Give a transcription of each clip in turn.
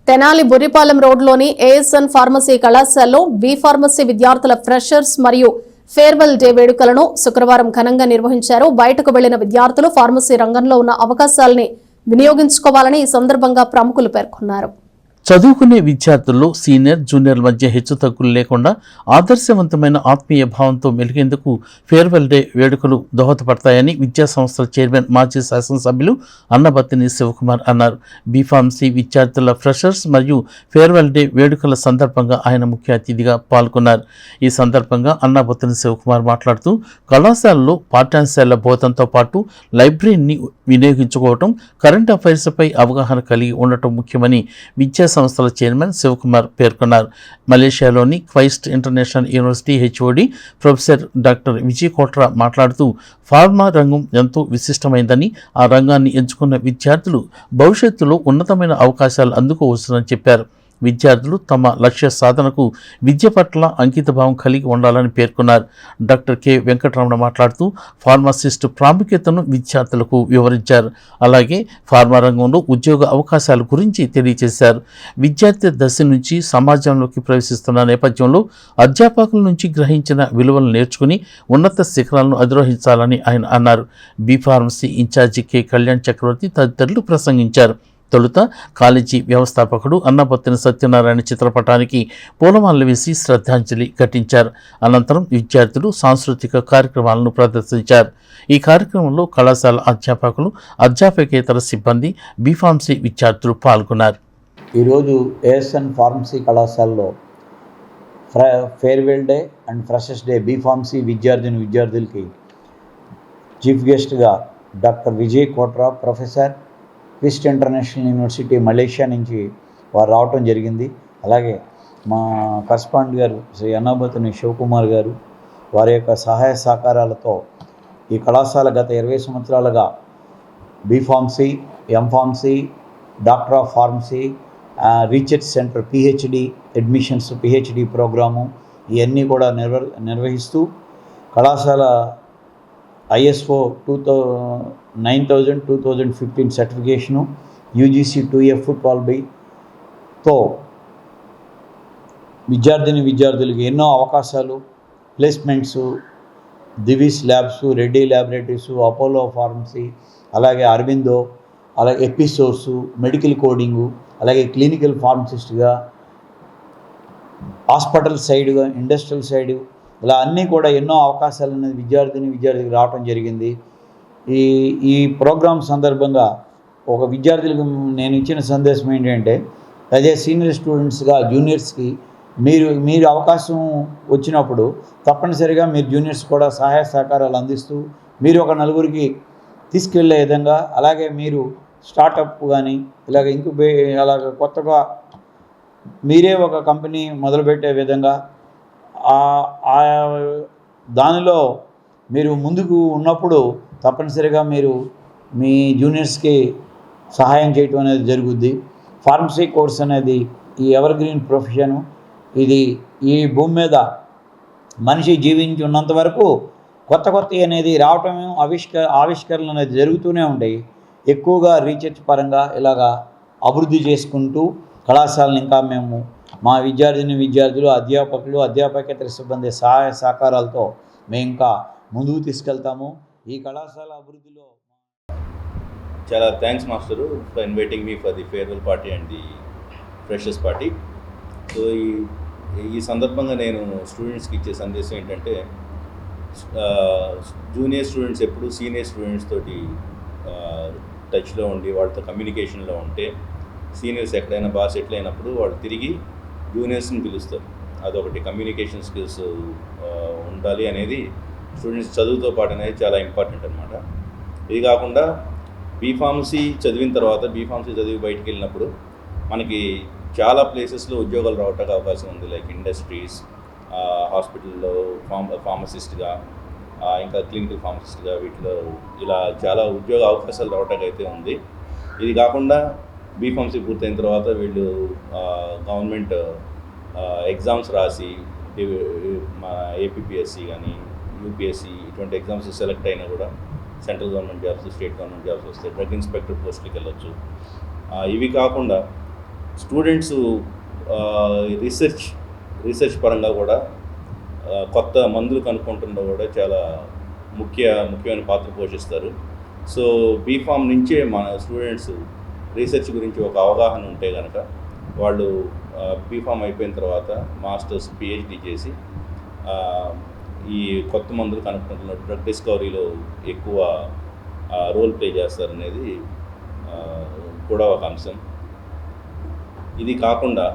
తెనాలి బుర్రిపాలెం రోడ్లోని ASN pharmacy కళాశాలలో B pharmacy విద్యార్థుల ఫ్రెషర్స్ మరియు ఫేర్వెల్ డే వేడుకలను శుక్రవారం ఘనంగా నిర్వహించారు. బయటకు వెళ్లిన విద్యార్థులు ఫార్మసీ రంగంలో ఉన్న అవకాశాలని వినియోగించుకోవాలని ఈ సందర్భంగా ప్రముఖులు పేర్కొన్నారు. చదువుకునే విద్యార్థుల్లో సీనియర్ జూనియర్ల మధ్య హెచ్చుతగ్గులు లేకుండా ఆదర్శవంతమైన ఆత్మీయ భావంతో మెలిగేందుకు ఫేర్వెల్ డే వేడుకలు దోహదపడతాయని విద్యా సంస్థల చైర్మన్ మాజీ శాసనసభ్యులు అన్నబత్తిని శివకుమార్ అన్నారు. బీఫార్మసీ విద్యార్థుల ఫ్రెషర్స్ మరియు ఫేర్వెల్ డే వేడుకల సందర్భంగా ఆయన ముఖ్య అతిథిగా పాల్గొన్నారు. ఈ సందర్భంగా అన్నబత్తిని శివకుమార్ మాట్లాడుతూ కళాశాలలో పాఠ్యాంశాల బోధనతో పాటు లైబ్రరీని వినియోగించుకోవటం, కరెంట్ అఫైర్స్పై అవగాహన కలిగి ఉండటం ముఖ్యమని విద్యా సంస్థల చైర్మన్ శివకుమార్ పేర్కొన్నారు. మలేషియాలోని Quest international university HOD professor doctor Vijay Kotra మాట్లాడుతూ ఫార్మా రంగం ఎంతో విశిష్టమైందని, ఆ రంగాన్ని ఎంచుకున్న విద్యార్థులు భవిష్యత్తులో ఉన్నతమైన అవకాశాలు అందుకోవచ్చునని చెప్పారు. విద్యార్థులు తమ లక్ష్య సాధనకు విద్య పట్ల అంకితభావం కలిగి ఉండాలని పేర్కొన్నారు. డాక్టర్ కె వెంకటరమణ మాట్లాడుతూ ఫార్మసిస్ట్ ప్రాముఖ్యతను విద్యార్థులకు వివరించారు. అలాగే ఫార్మా రంగంలో ఉద్యోగ అవకాశాల గురించి తెలియజేశారు. విద్యార్థి దశ నుంచి సమాజంలోకి ప్రవేశిస్తున్న నేపథ్యంలో అధ్యాపకుల నుంచి గ్రహించిన విలువలను నేర్చుకుని ఉన్నత శిఖరాలను అధిరోహించాలని ఆయన అన్నారు. B pharmacy incharge K Kalyan Chakravarthi తదితరులు ప్రసంగించారు. తొలుత కాలేజీ వ్యవస్థాపకుడు అన్నబత్తిన సత్యనారాయణ చిత్రపటానికి పూలమాలలు వేసి శ్రద్ధాంజలి ఘటించారు. అనంతరం విద్యార్థులు సాంస్కృతిక కార్యక్రమాలను ప్రదర్శించారు. ఈ కార్యక్రమంలో కళాశాల అధ్యాపకులు, అధ్యాపకేతర సిబ్బంది, బీఫార్మసీ విద్యార్థులు పాల్గొన్నారు. ఈరోజు ఏఎస్ఎన్ ఫార్మసీ కళాశాలలో farewell day and freshers day B pharmacy విద్యార్థులకి చీఫ్ గెస్ట్గా doctor Vijay Kotra professor Quest international university Malaysia నుంచి వారు రావటం జరిగింది. అలాగే మా కరస్పాండెంట్ గారు శ్రీ అన్నబత్తిని శివకుమార్ గారు వారి యొక్క సహాయ సహకారాలతో ఈ కళాశాల గత 20 సంవత్సరాలుగా B Pharmacy, M Pharmacy, doctor of pharmacy, research center, PhD admissions, PhD program ఇవన్నీ కూడా నిర్వహిస్తూ కళాశాల ISO 9000-2015 సర్టిఫికేషను, UGC 2F12Bతో విద్యార్థులకి ఎన్నో అవకాశాలు, placements, Divi's labs, Reddy laboratories, Apollo pharmacy, అలాగే అరవిందో, అలాగే ఎపిసోర్సు, మెడికల్ కోడింగు, అలాగే క్లినికల్ ఫార్మసిస్ట్గా, హాస్పిటల్ సైడ్గా, ఇండస్ట్రియల్ సైడు, ఇలా అన్నీ కూడా ఎన్నో అవకాశాలు అనేది విద్యార్థికి రావటం జరిగింది. ఈ ప్రోగ్రాం సందర్భంగా ఒక విద్యార్థులకు నేను ఇచ్చిన సందేశం ఏంటంటే, అదే సీనియర్ స్టూడెంట్స్గా జూనియర్స్కి మీరు అవకాశం వచ్చినప్పుడు తప్పనిసరిగా మీరు జూనియర్స్ కూడా సహాయ సహకారాలు అందిస్తూ మీరు ఒక నలుగురికి తీసుకెళ్లే విధంగా, అలాగే మీరు స్టార్టప్ కానీ ఇలాగ అలాగ కొత్తగా మీరే ఒక కంపెనీ మొదలుపెట్టే విధంగా దానిలో మీరు ముందుకు ఉన్నప్పుడు తప్పనిసరిగా మీరు మీ జూనియర్స్కి సహాయం చేయటం అనేది జరుగుద్ది. ఫార్మసీ కోర్స్ అనేది ఈ ఎవర్ గ్రీన్ ప్రొఫెషను. ఇది ఈ భూమి మీద మనిషి జీవించి ఉన్నంత వరకు కొత్త అనేది రావటం, ఆవిష్కరణలు అనేది జరుగుతూనే ఉంటాయి. ఎక్కువగా రీసెర్చ్ పరంగా ఇలాగా అభివృద్ధి చేసుకుంటూ కళాశాలను ఇంకా మేము మా విద్యార్థులు, అధ్యాపకులు, అధ్యాపకేతర సిబ్బంది సహాయ సహకారాలతో మేము ఇంకా ముందుకు తీసుకెళ్తాము. ఈ కళాశాల అభివృద్ధిలో చాలా thanks master for inviting me for the farewell party and the freshers party. So ఈ సందర్భంగా నేను స్టూడెంట్స్కి ఇచ్చే సందేశం ఏంటంటే, జూనియర్ స్టూడెంట్స్ ఎప్పుడు సీనియర్ స్టూడెంట్స్ తోటి టచ్లో ఉండి వాళ్ళతో కమ్యూనికేషన్లో ఉంటే సీనియర్స్ ఎక్కడైనా బాగా సెటిల్ అయినప్పుడు వాళ్ళు తిరిగి జూనియర్స్ని పిలుస్తారు. అదొకటి కమ్యూనికేషన్ స్కిల్స్ ఉండాలి అనేది స్టూడెంట్స్ చదువుతో పాటు అనేది చాలా ఇంపార్టెంట్ అనమాట. ఇది కాకుండా బీఫార్మసీ చదివిన తర్వాత బీఫార్మసీ చదివి బయటికి వెళ్ళినప్పుడు మనకి చాలా ప్లేసెస్లో ఉద్యోగాలు రావడానికి అవకాశం ఉంది. లైక్ ఇండస్ట్రీస్, హాస్పిటల్లో ఫార్మసిస్ట్గా, ఇంకా క్లినికల్ ఫార్మసిస్ట్గా, వీటిలో ఇలా చాలా ఉద్యోగ అవకాశాలు రావడానికి అయితే ఉంది. ఇది కాకుండా బీఫార్మసీ పూర్తయిన తర్వాత వీళ్ళు గవర్నమెంట్ ఎగ్జామ్స్ రాసి మా ఏపీఎస్సి కానీ యూపీఎస్సి ఇటువంటి ఎగ్జామ్స్ సెలెక్ట్ అయినా కూడా central government jobs, state government jobs వస్తాయి. డ్రగ్ ఇన్స్పెక్టర్ పోస్ట్కి వెళ్ళొచ్చు. ఇవి కాకుండా స్టూడెంట్స్ రీసెర్చ్ పరంగా కూడా కొత్త మందులు కనుక్కుంటుండో కూడా చాలా ముఖ్యమైన పాత్ర పోషిస్తారు. సో బీఫామ్ నుంచే మన స్టూడెంట్స్ రీసెర్చ్ గురించి ఒక అవగాహన ఉంటే కనుక వాళ్ళు బీఫామ్ అయిపోయిన తర్వాత మాస్టర్స్ పిహెచ్డి చేసి ఈ కొత్త మందులు కనుక్కుంటున్న డ్రగ్ డిస్కవరీలో ఎక్కువ రోల్ ప్లే చేస్తారనేది కూడా ఒక అంశం. ఇది కాకుండా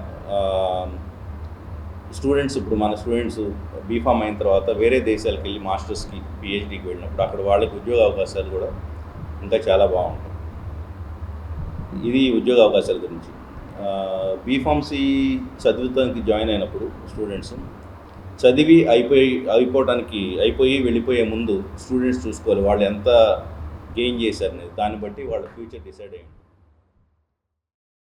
ఇప్పుడు మన స్టూడెంట్స్ బీఫామ్ అయిన తర్వాత వేరే దేశాలకు వెళ్ళి మాస్టర్స్కి పిహెచ్డికి వెళ్ళినప్పుడు అక్కడ వాళ్ళకి ఉద్యోగ అవకాశాలు కూడా ఇంకా చాలా బాగుంటాయి. ఇది ఉద్యోగ అవకాశాల గురించి. బీఫార్మసీ చదువుతానికి జాయిన్ అయినప్పుడు స్టూడెంట్స్ చదివి అయిపోయి వెళ్ళిపోయే ముందు స్టూడెంట్స్ చూసుకోవాలి వాళ్ళు ఎంత గెయిన్ చేశారనేది. దాన్ని బట్టి వాళ్ళ ఫ్యూచర్ డిసైడ్ అయ్యింది.